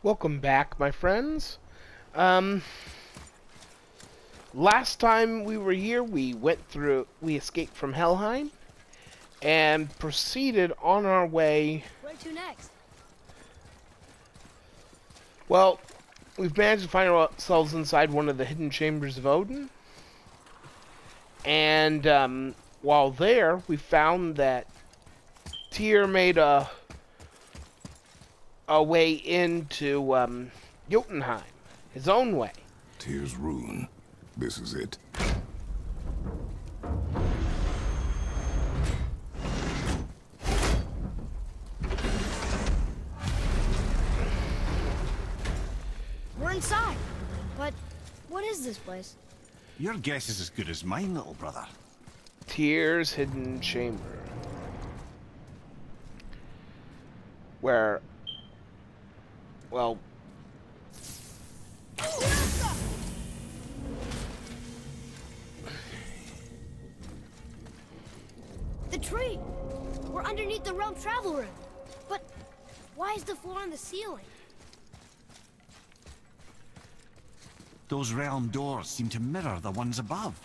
Welcome back, my friends. Um, Last time we were here, we escaped from Helheim, and proceeded on our way. Where to next? Well, we've managed to find ourselves inside one of the hidden chambers of Odin, and while there, we found that Tyr made a way into Jotunheim, his own way. Tyr's rune. This is it. We're inside. But what is this place? Your guess is as good as mine, little brother. Tyr's hidden chamber. Where, well, The tree! We're underneath the realm travel room. But why is the floor on the ceiling? Those realm doors seem to mirror the ones above.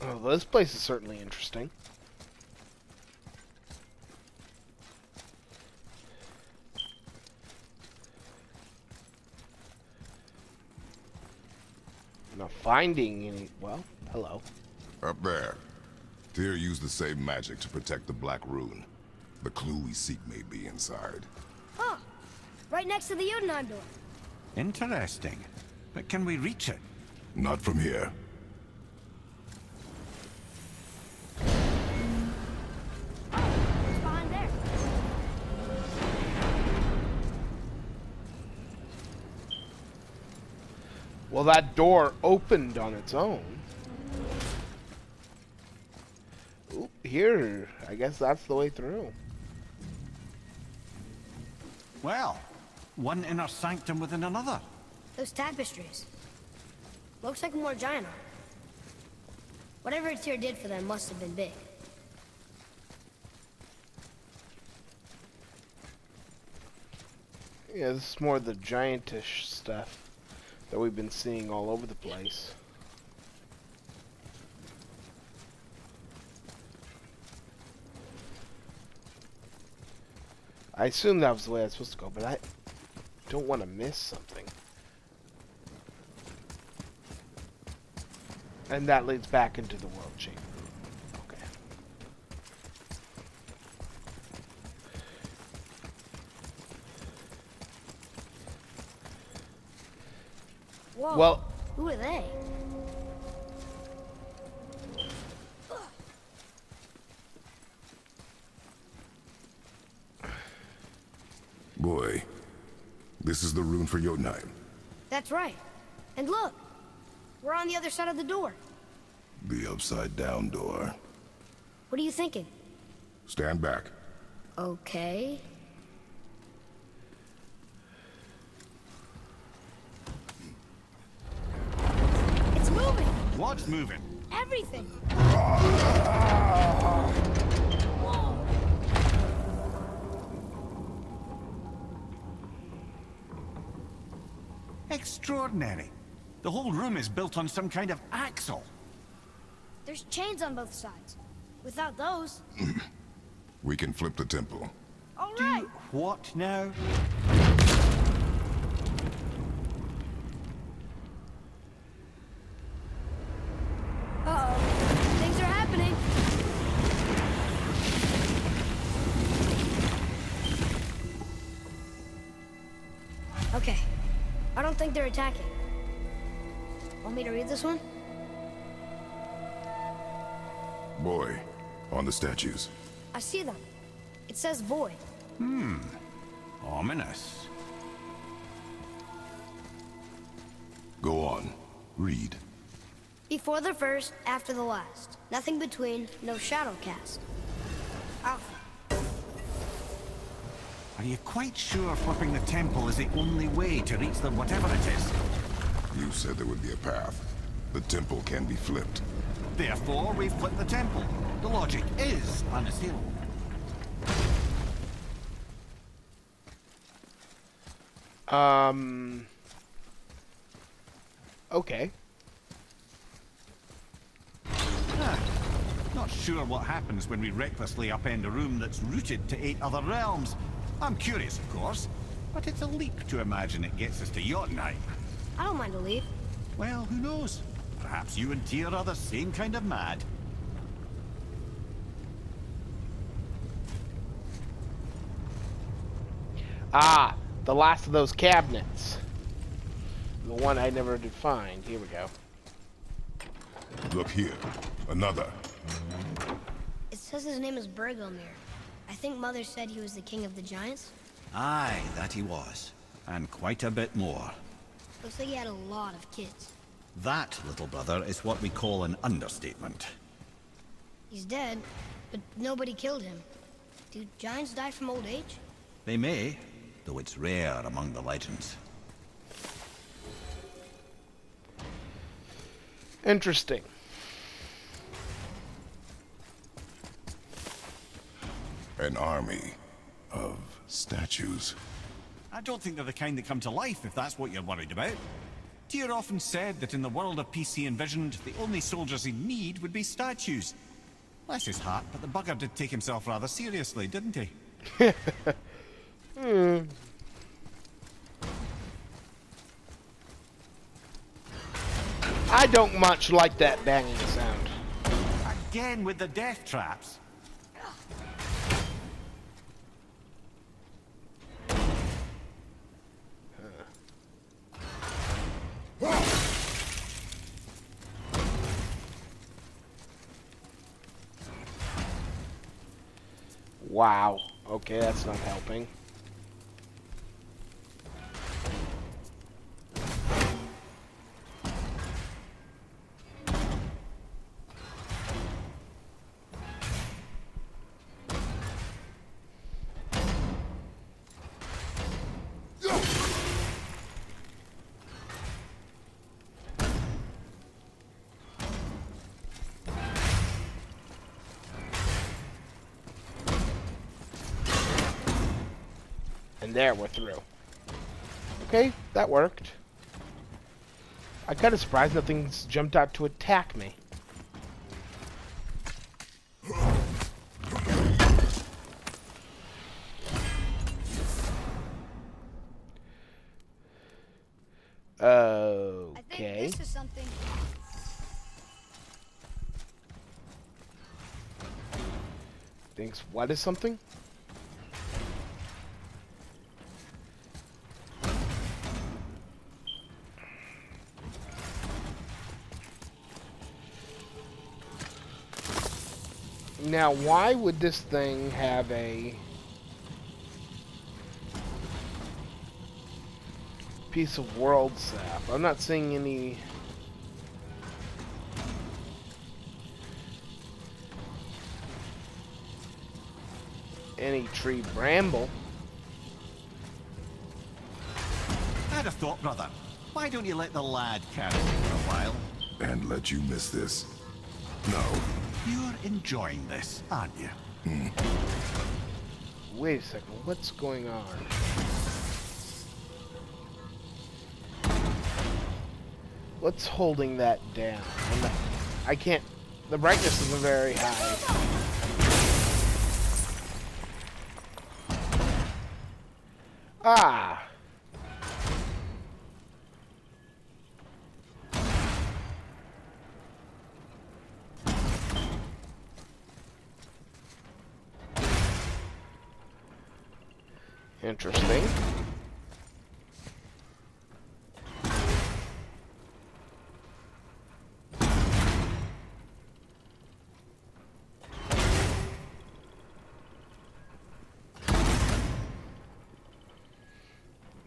oh, this place is certainly interesting. Not finding any. Well, hello. Up there. Tyr used the same magic to protect the Black Rune. The clue we seek may be inside. Huh. Right next to the Jotunheim door. Interesting. But can we reach it? Not from here. What's behind there? Well, that door opened on its own. Oop, here. I guess that's the way through. Well, one inner sanctum within another. Those tapestries. Looks like more giant art. Whatever Tyr did for them must have been big. Yeah, this is more the giantish stuff that we've been seeing all over the place. I assume that was the way I was supposed to go, but I don't want to miss something. And that leads back into the world chamber. Okay. Whoa. Well, Who are they? Boy, this is the rune for Jotunheim. That's right. And look. We're on the other side of the door. The upside-down door. What are you thinking? Stand back. Okay. It's moving! What's moving? Everything! Extraordinary. The whole room is built on some kind of axle. There's chains on both sides. Without those... We can flip the temple. All right! What now? Uh-oh. Things are happening. Okay. I don't think they're attacking. Want me to read this one? Boy, on the statues. I see them. It says void. Ominous. Go on. Read. Before the first, after the last. Nothing between, no shadow cast. Alpha. Are you quite sure flipping the temple is the only way to reach the whatever it is? You said there would be a path. The temple can be flipped. Therefore, we flip the temple. The logic is unassailable. Okay. Not sure what happens when we recklessly upend a room that's rooted to 8 other realms. I'm curious, of course, but it's a leap to imagine it gets us to Jotunheim. I don't mind a leap. Well, who knows? Perhaps you and Tyr are the same kind of mad. Ah, the last of those cabinets. The one I never did find. Here we go. Look here. Another. It says his name is Bergelmir. I think Mother said he was the king of the giants. Aye, that he was. And quite a bit more. Looks like he had a lot of kids. That, little brother, is what we call an understatement. He's dead, but nobody killed him. Do giants die from old age? They may, though it's rare among the legends. Interesting. An army of statues. I don't think they're the kind that come to life, if that's what you're worried about. Tyr often said that in the world of peace he envisioned, the only soldiers he'd need would be statues. Bless his heart, but the bugger did take himself rather seriously, didn't he? I don't much like that banging sound. Again with the death traps. Wow. Okay, that's not helping. And there, we're through. Okay, that worked. I'm kind of surprised nothing's jumped out to attack me. I think Okay. this is something. Thinks what is something? Now, why would this thing have a piece of world sap? I'm not seeing any tree bramble. I'd have thought, brother. Why don't you let the lad carry you for a while? And let you miss this? No. You're enjoying this, aren't you? Wait a second, what's going on? What's holding that down? I can't. The brightness isn't very high. Ah! Interesting.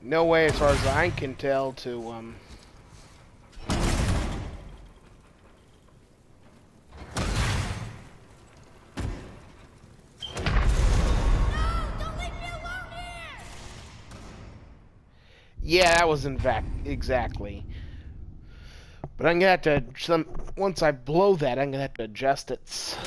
No way, as far as I can tell, to Yeah, that was in fact exactly. But I'm gonna have to once I blow that, I'm gonna have to adjust its.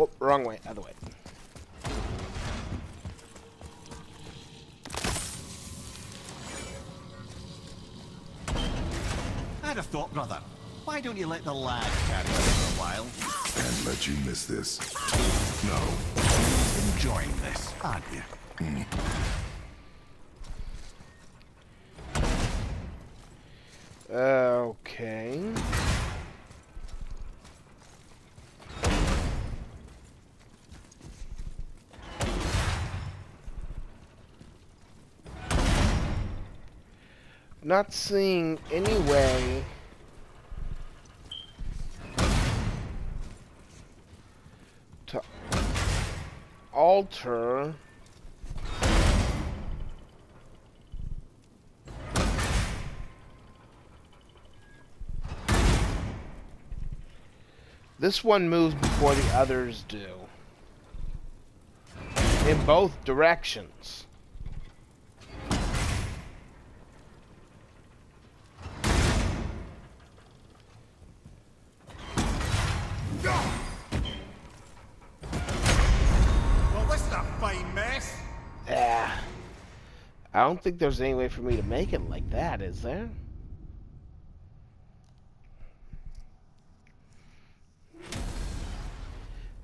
Whoop, wrong way. Other way. I'd have thought, brother. Why don't you let the lad carry you for a while? And let you miss this. No. Enjoying this, aren't you? Okay. Not seeing any way to alter this. One moves before the others do in both directions. Well, this is a fine mess. Yeah. I don't think there's any way for me to make it like that, is there?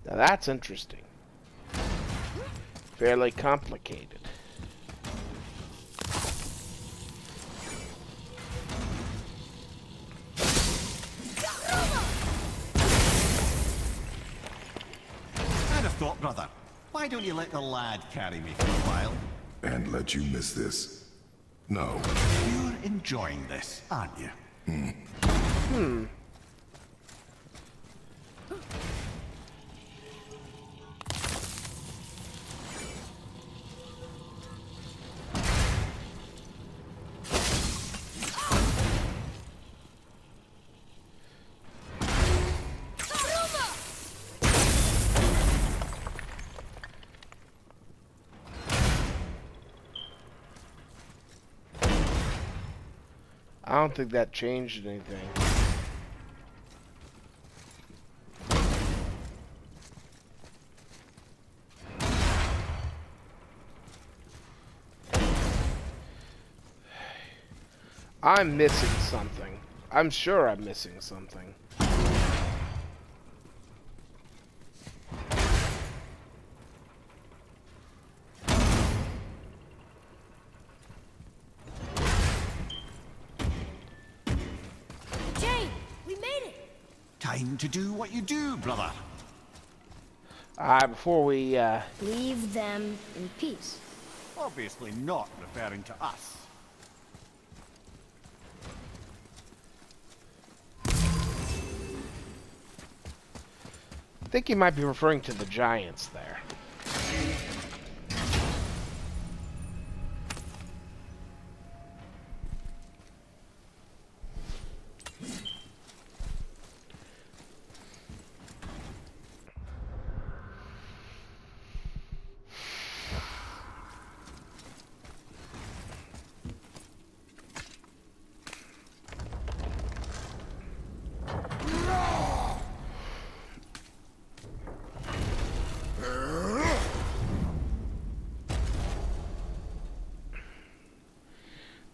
Now that's interesting. Fairly complicated. I'd have thought, brother. Why don't you let the lad carry me for a while? And let you miss this. No. You're enjoying this, aren't you? I don't think that changed anything. I'm missing something. I'm sure I'm missing something. Jane, we made it. Time to do what you do, brother. Before we, Leave them in peace. Obviously not referring to us. I think you might be referring to the giants there.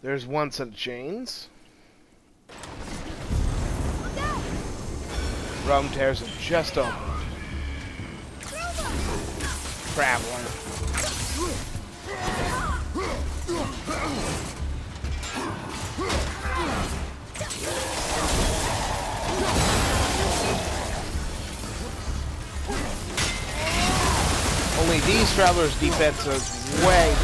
There's one set of chains. Look out! Realm tears have just opened. Traveler. Only these travelers' defense is way.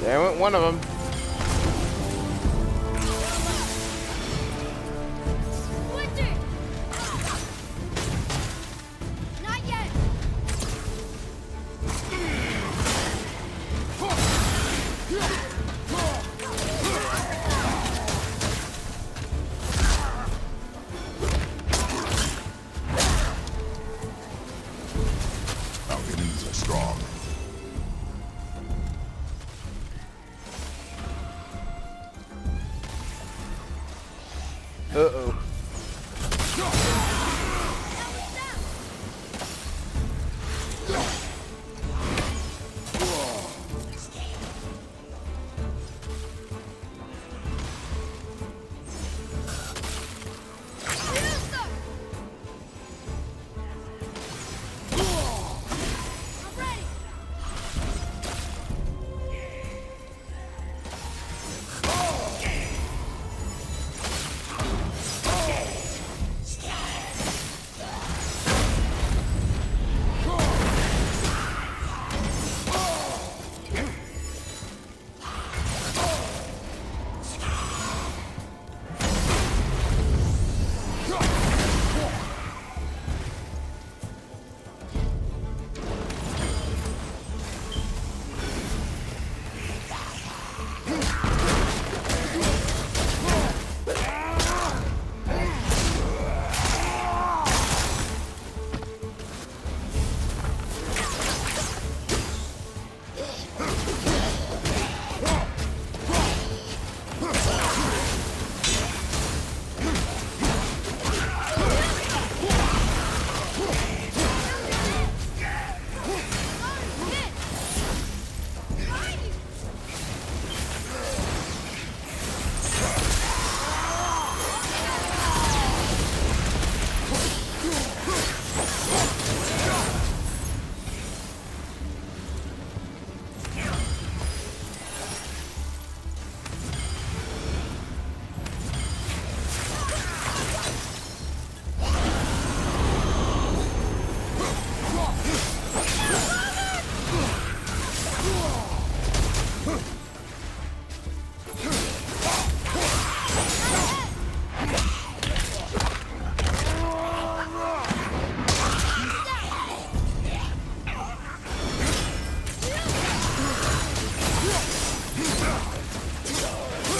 There went one of them. Winter! Not yet! strong. Uh-oh.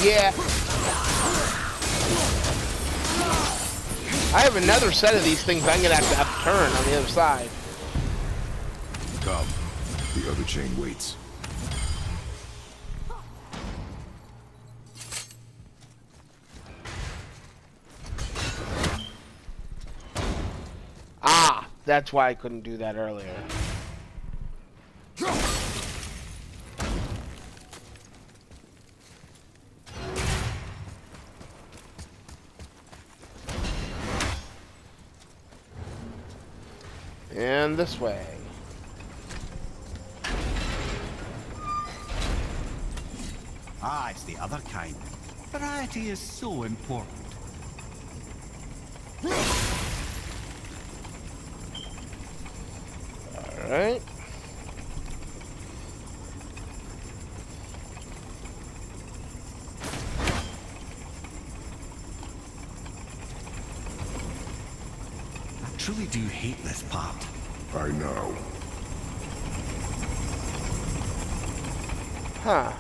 Yeah. I have another set of these things I'm gonna have to upturn on the other side. Come. The other chain waits. Ah, that's why I couldn't do that earlier. And this way. Ah, it's the other kind. Variety is so important. Alright. I truly do hate this part. I know. Huh.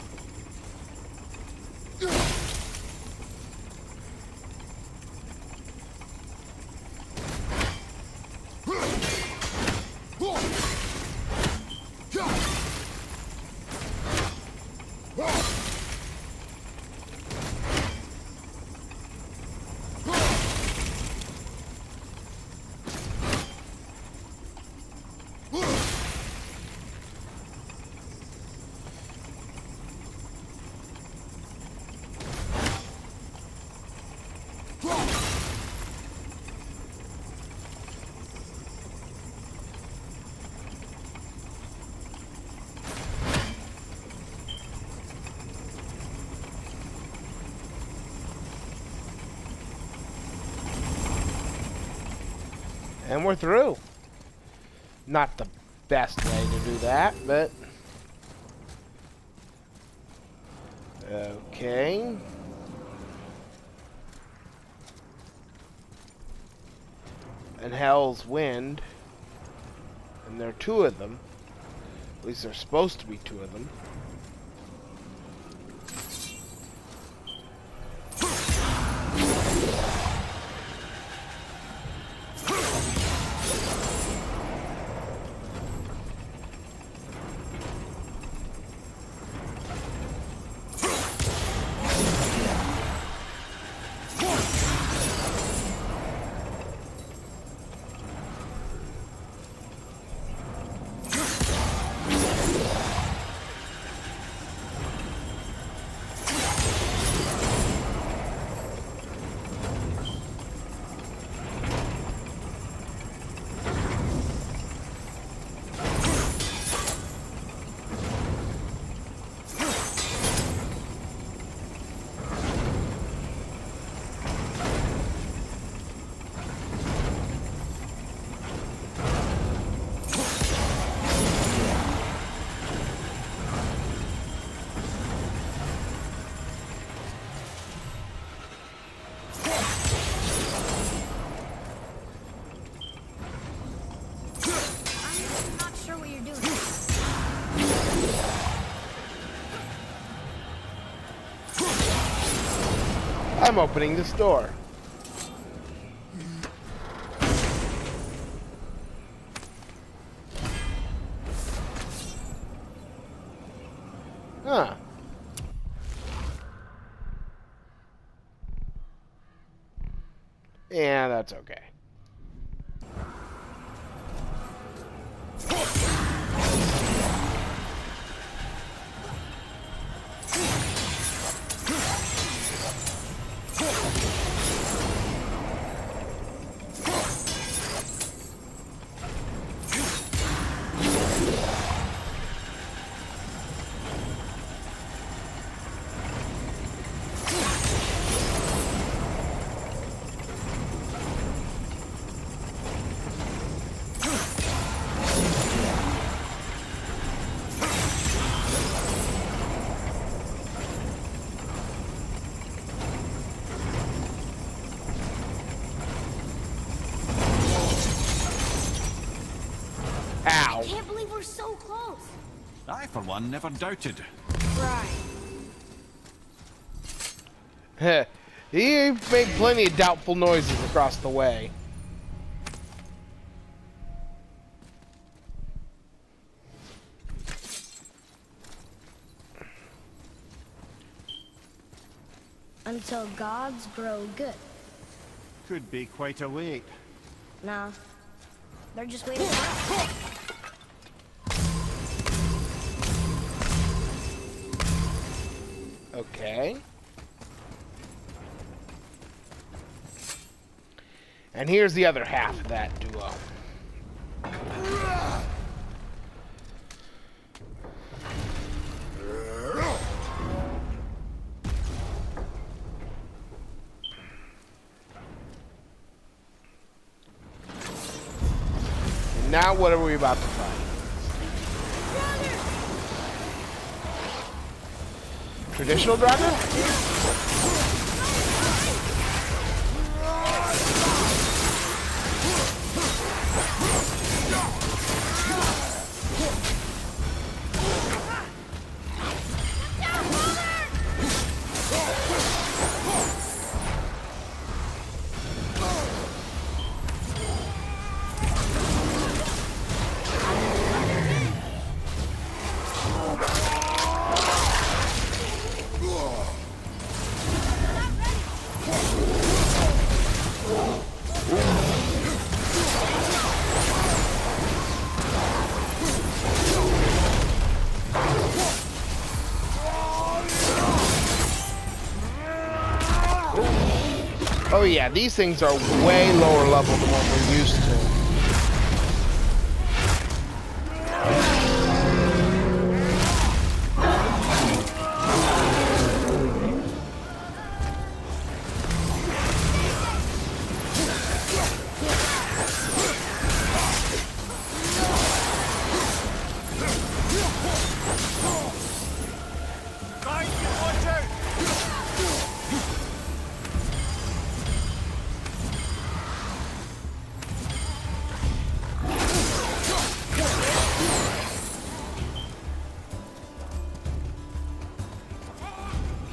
And we're through. Not the best way to do that, but... Okay. And Hell's Wind. And there are two of them. At least there's supposed to be two of them. I'm opening this door. Huh. Yeah, that's okay. I can't believe we're so close. I, for one, never doubted. Right. He made plenty of doubtful noises across the way. Until gods grow good. Could be quite a wait. Nah. They're just waiting for us. Okay. And here's the other half of that duo. And now what are we about to fight? Traditional Dragon? Oh yeah, these things are way lower level than what we're used to.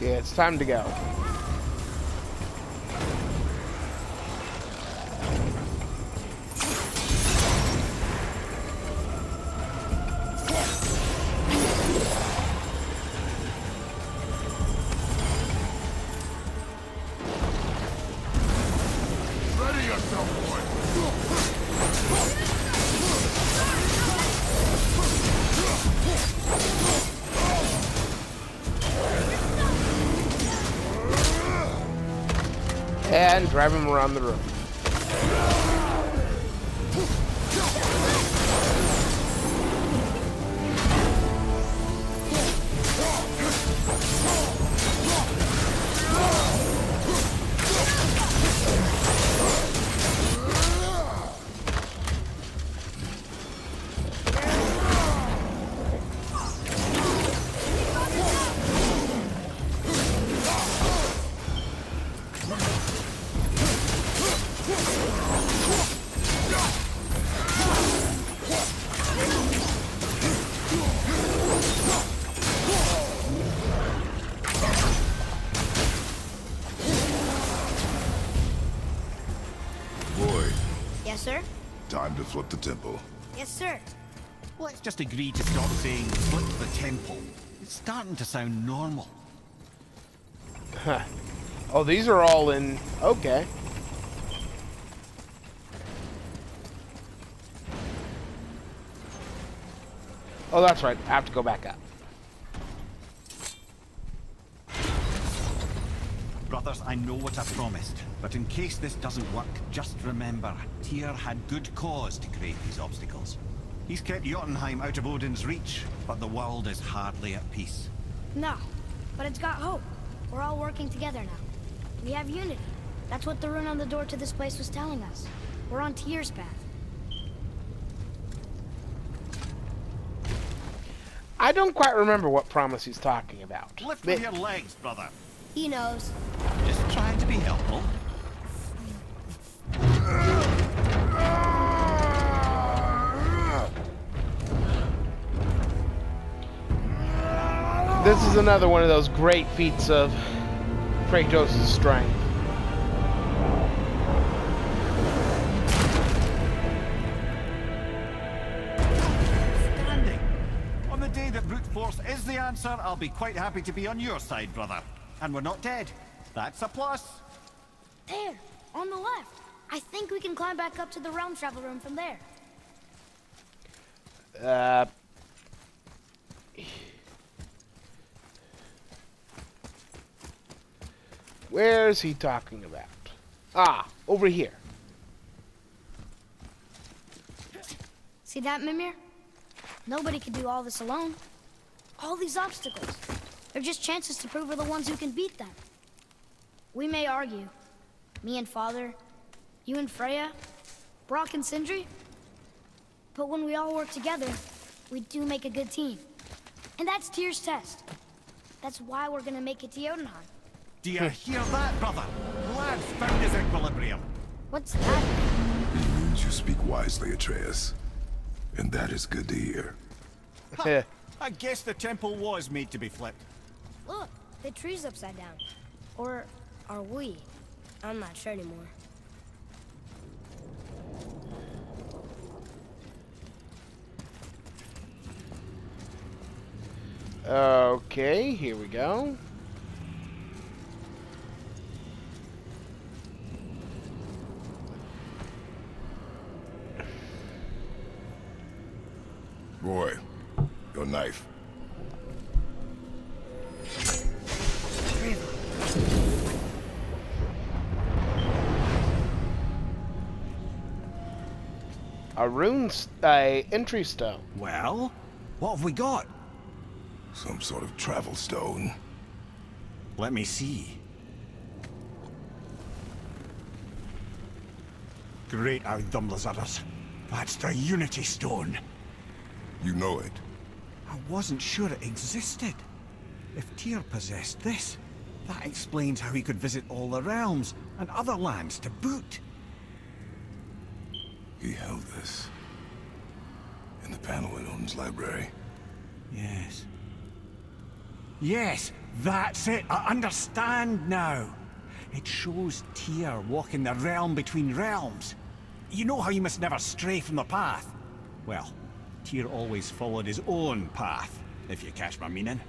Yeah, it's time to go. Ready yourself, boy. And drive him around the room. sir. Time to flip the temple. Yes, sir. Let's just agree to stop saying flip the temple. It's starting to sound normal. Huh. Oh, these are all in... Okay. Oh, that's right. I have to go back up. Brothers, I know what I promised, but in case this doesn't work, just remember, Tyr had good cause to create these obstacles. He's kept Jotunheim out of Odin's reach, but the world is hardly at peace. No, but it's got hope. We're all working together now. We have unity. That's what the rune on the door to this place was telling us. We're on Tyr's path. I don't quite remember what promise he's talking about. Lift with your legs, brother. He knows. Just trying to be helpful. This is another one of those great feats of Kratos' strength. Standing. On the day that brute force is the answer, I'll be quite happy to be on your side, brother. And we're not dead. That's a plus. There, on the left. I think we can climb back up to the realm travel room from there. Where's he talking about? Ah, over here. See that, Mimir? Nobody can do all this alone. All these obstacles. They're just chances to prove we're the ones who can beat them. We may argue. Me and Father, you and Freya, Brock and Sindri. But when we all work together, we do make a good team. And that's Tyr's test. That's why we're gonna make it to Jotunheim. Do you hear that, brother? Lad's found his equilibrium. What's that? It means you speak wisely, Atreus. And that is good to hear. I guess the temple was made to be flipped. Look, the tree's upside down. Or are we? I'm not sure anymore. Okay, here we go. Boy, your knife. A rune, entry stone. Well, what have we got? Some sort of travel stone. Let me see. Great Audumlazaras. That's the Unity Stone. You know it. I wasn't sure it existed. If Tyr possessed this, that explains how he could visit all the realms and other lands to boot. He held this. In the panel in Odin's library. Yes. Yes, that's it. I understand now. It shows Tyr walking the realm between realms. You know how you must never stray from the path? Well, Tyr always followed his own path, if you catch my meaning.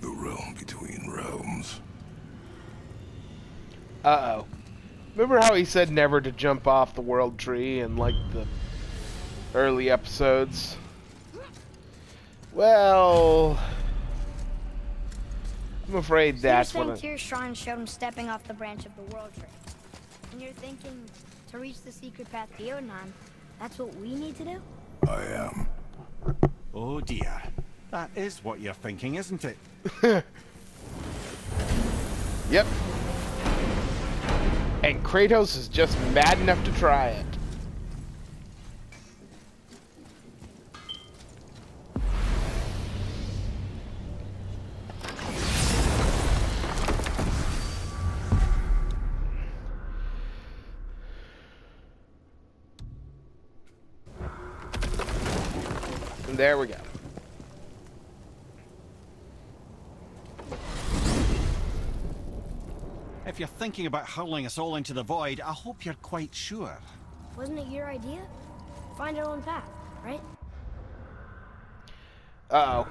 The realm between realms. Uh-oh. Remember how he said never to jump off the world tree in, like, the early episodes? Well... I'm afraid that's You're what saying Tyr's shrine showed him stepping off the branch of the world tree. And you're thinking, to reach the secret path to Jotunheim, that's what we need to do? I am. Oh dear. That is what you're thinking, isn't it? Yep. And Kratos is just mad enough to try it. And there we go. If if you're thinking about hurling us all into the void, I hope you're quite sure. Wasn't it your idea? Find our own path, right? Uh-oh.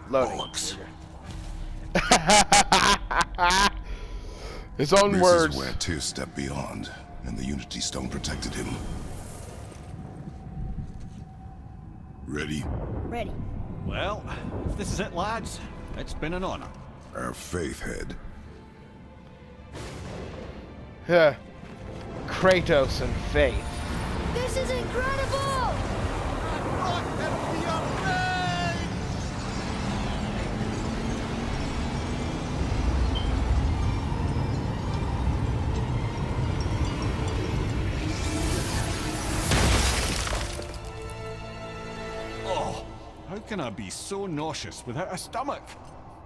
Loading. Bollocks. His own This words. is where Tyr stepped beyond, and the Unity Stone protected him. Ready? Ready. Well, if this is it, lads, it's been an honor. Our faith head. Huh. Kratos and Faith. This is incredible! Oh, how can I be so nauseous without a stomach?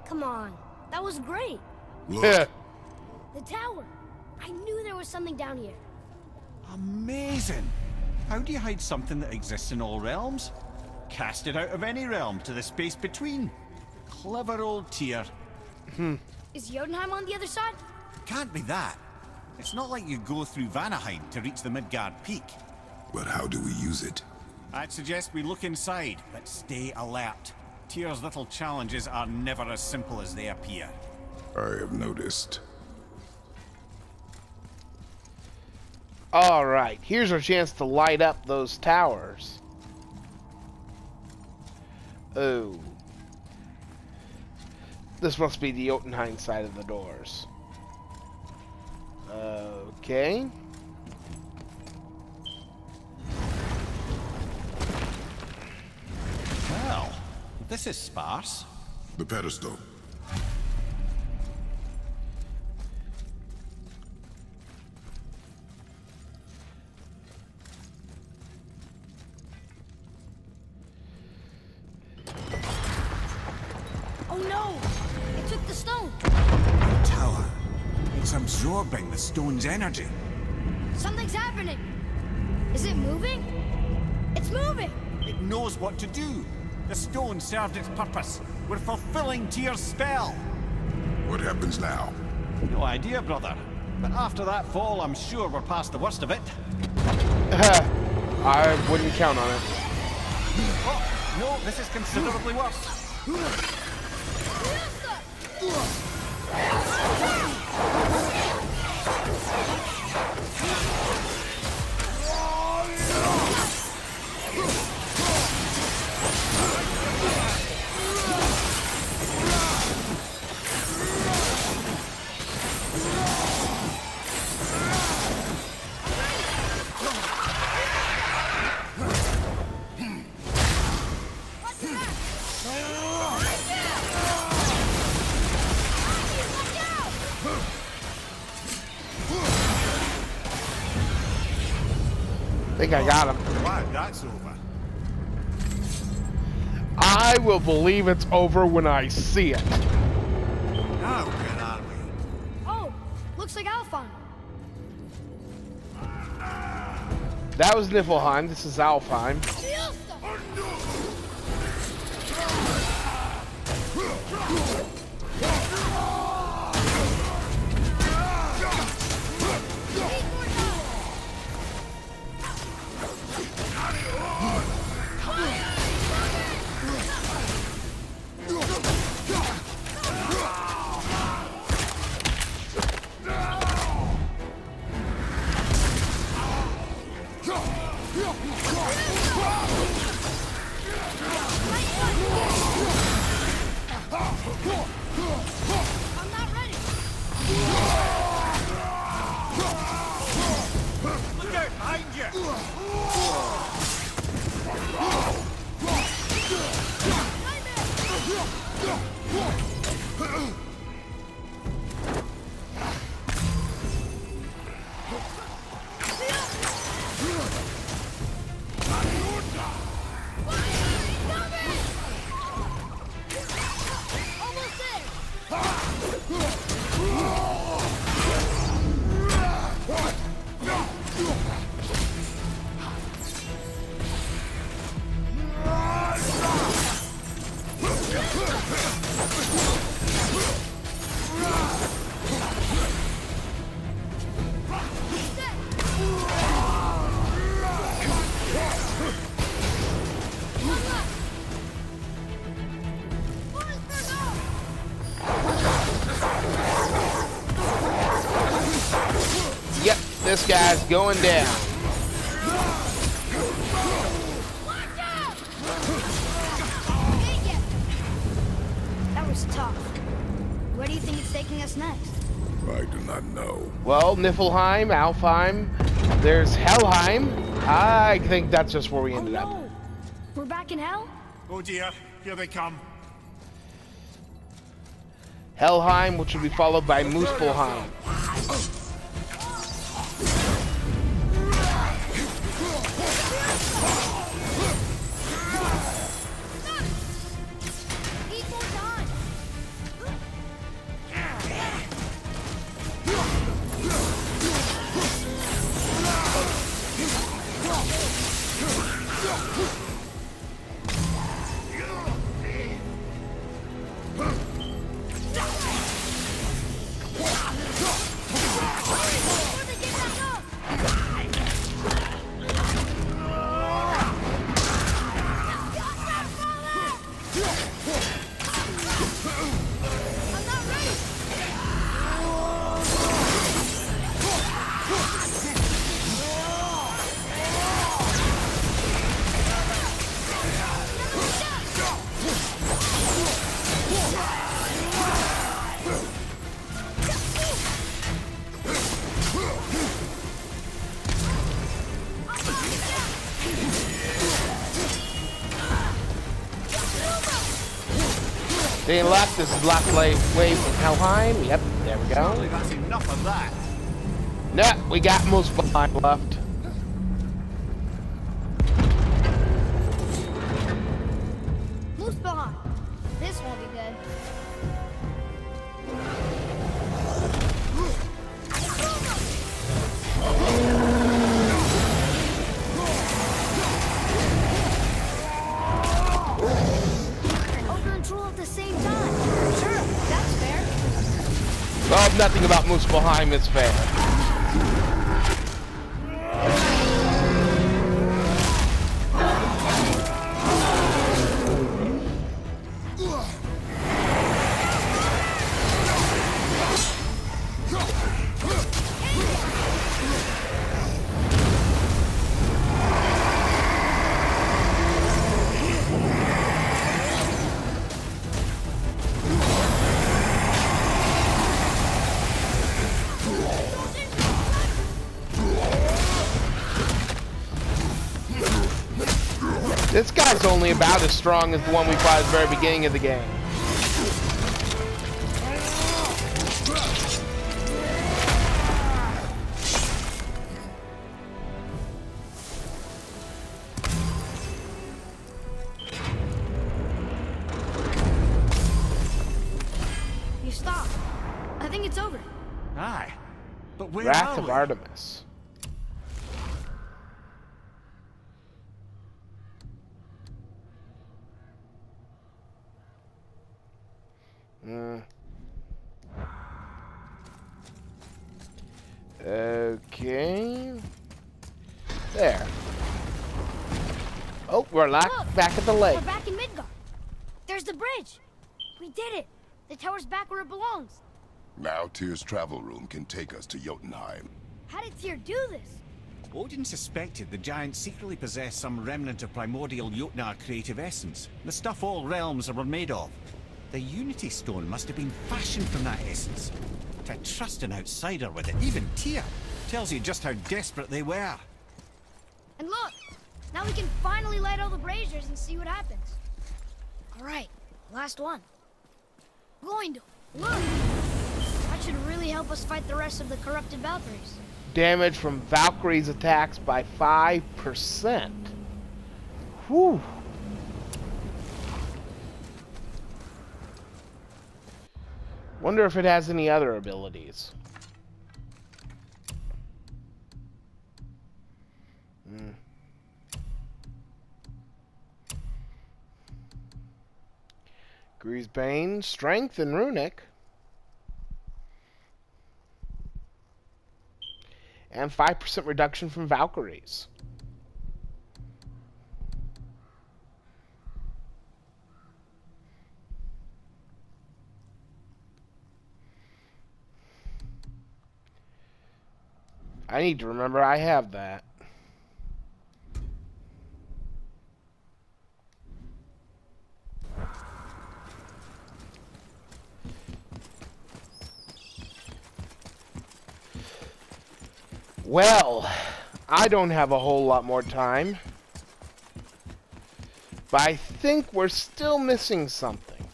Come on. That was great. Look, Yeah. The tower. I knew there was something down here. Amazing! How do you hide something that exists in all realms? Cast it out of any realm to the space between. Clever old Tyr. Is Jotunheim on the other side? Can't be that. It's not like you go through Vanaheim to reach the Midgard Peak. but how do we use it? I'd suggest we look inside, but stay alert. Tyr's little challenges are never as simple as they appear. I have noticed. Alright, here's our chance to light up those towers. Oh. This must be the Jotunheim side of the doors. Okay. Well, this is sparse. The pedestal. Oh no! It took the stone! The tower. It's absorbing the stone's energy. Something's happening! Is it moving? It's moving! It knows what to do. The stone served its purpose. We're fulfilling Tyr's spell. What happens now? No idea, brother. But after that fall, I'm sure we're past the worst of it. I wouldn't count on it. Oh, no, this is considerably worse. I think I got him. Glad that's over. I will believe it's over when I see it. Now, where are we? Oh! Looks like Alphon. That was Niflheim. This is Alfheim. this guy's going down. That was tough. Where do you think it's taking us next? I do not know. Well, Niflheim, Alfheim, there's Helheim. I think that's just where we Oh ended up. no! We're back in hell? Oh dear, here they come. Helheim, which will be followed by Muspelheim. Need more time! Before they get back up! I'm not ready! Being left, this is last wave from Helheim. Yep, there we Surely go. that's enough of that. Nah, we got Muspelheim left. Muspelheim. This won't be good. Ogre and Troll at the same time. Sure, that's fair. Well, nothing about Muspelheim is fair. This guy's only about as strong as the one we fought at the very beginning of the game. You stop. I think it's over. Aye. But where Wrath are of we? Artemis. Okay. There. Oh, we're Look, back at the lake. We're back in Midgard. There's the bridge. We did it. The tower's back where it belongs. Now Tyr's travel room can take us to Jotunheim. How did Tyr do this? Odin suspected the giants secretly possessed some remnant of primordial Jotnar creative essence, the stuff all realms were made of. The Unity Stone must have been fashioned from that essence. To trust an outsider with it, even Tyr, tells you just how desperate they were. And look, now we can finally light all the braziers and see what happens. All right, last one. Going to look. That should really help us fight the rest of the corrupted Valkyries. Damage from Valkyrie's attacks by 5%. Whew. Wonder if it has any other abilities. Greasebane, Strength, and Runic. And 5% reduction from Valkyries. I need to remember I have that. Well, I don't have a whole lot more time. But I think we're still missing something.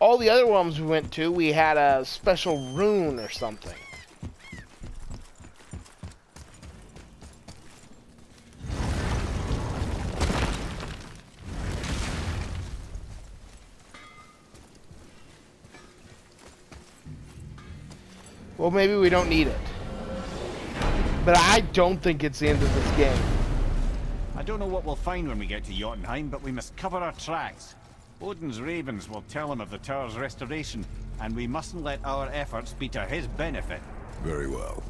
All the other ones we went to, we had a special rune or something. Well, maybe we don't need it. But I don't think it's the end of this game. I don't know what we'll find when we get to Jotunheim, but we must cover our tracks. Odin's ravens will tell him of the tower's restoration, and we mustn't let our efforts be to his benefit. Very well.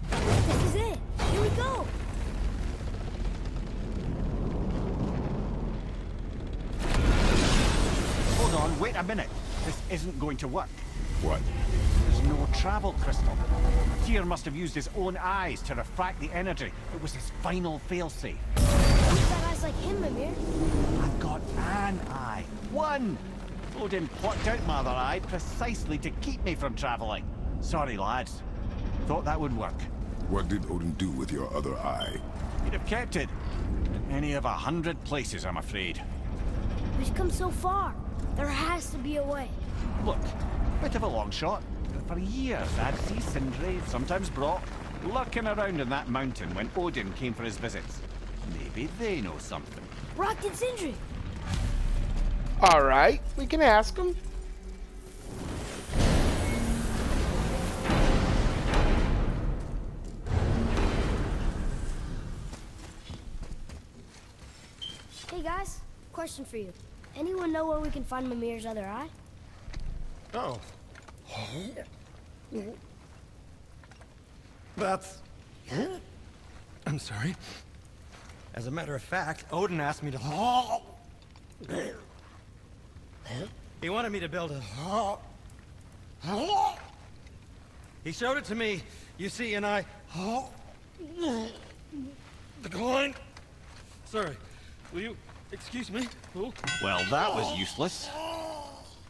This is it. Here we go. Hold on, wait a minute. This isn't going to work. What? There's no travel crystal. Tyr must have used his own eyes to refract the energy. It was his final failsafe. Who's got eyes like him, Mimir? I've got an eye. One! Odin plucked out my other eye precisely to keep me from traveling. Sorry, lads. Thought that would work. What did Odin do with your other eye? He'd have kept it. In any of 100 places, I'm afraid. We've come so far. There has to be a way. Look, bit of a long shot, but for years I'd see Sindri, sometimes Brock, lurking around in that mountain when Odin came for his visits. Maybe they know something. Brock and Sindri. Alright, we can ask them. Hey guys, question for you. Anyone know where we can find Mimir's other eye? Oh. That's... I'm sorry. As a matter of fact, Odin asked me to... He wanted me to build a... He showed it to me, you see, and I... Declined. Sorry, will you excuse me? Oh. Well, that was useless.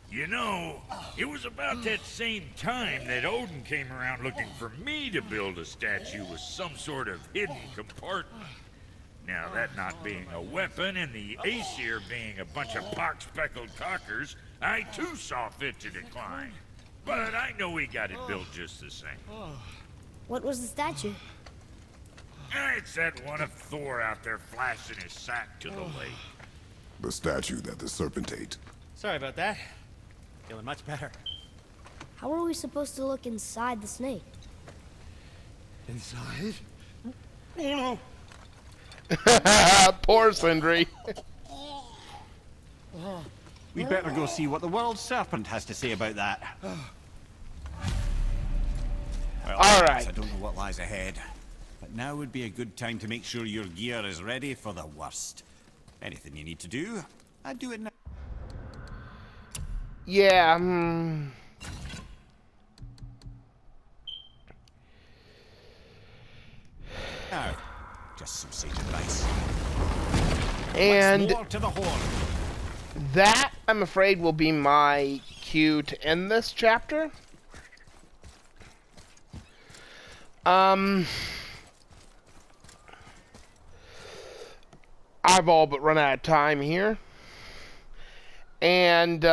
You know, it was about that same time that Odin came around looking for me to build a statue with some sort of hidden compartment. Now, that not being a weapon and the Aesir being a bunch of pock-speckled cockers, I too saw fit to decline. But I know we got it built just the same. What was the statue? It's that one of Thor out there flashing his sack to the lake. The statue that the serpent ate. Sorry about that. Feeling much better. How are we supposed to look inside the snake? Inside? Oh no! Poor Sindri. We'd better go see what the world serpent has to say about that. Well, All right. I don't know what lies ahead, but now would be a good time to make sure your gear is ready for the worst. Anything you need to do, I'd do it now. Yeah, Now, just some sage advice. and More to the horn. that, I'm afraid, will be my cue to end this chapter. I've all but run out of time here. And,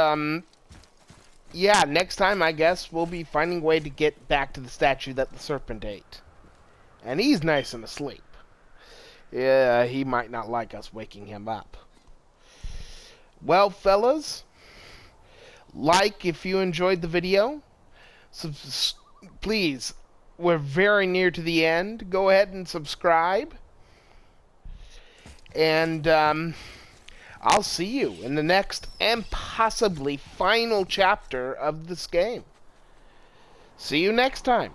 yeah, next time, I guess, we'll be finding a way to get back to the statue that the serpent ate. And he's nice and asleep. Yeah, he might not like us waking him up. Well, fellas, like if you enjoyed the video. Please, we're very near to the end. Go ahead and subscribe. And I'll see you in the next and possibly final chapter of this game. See you next time.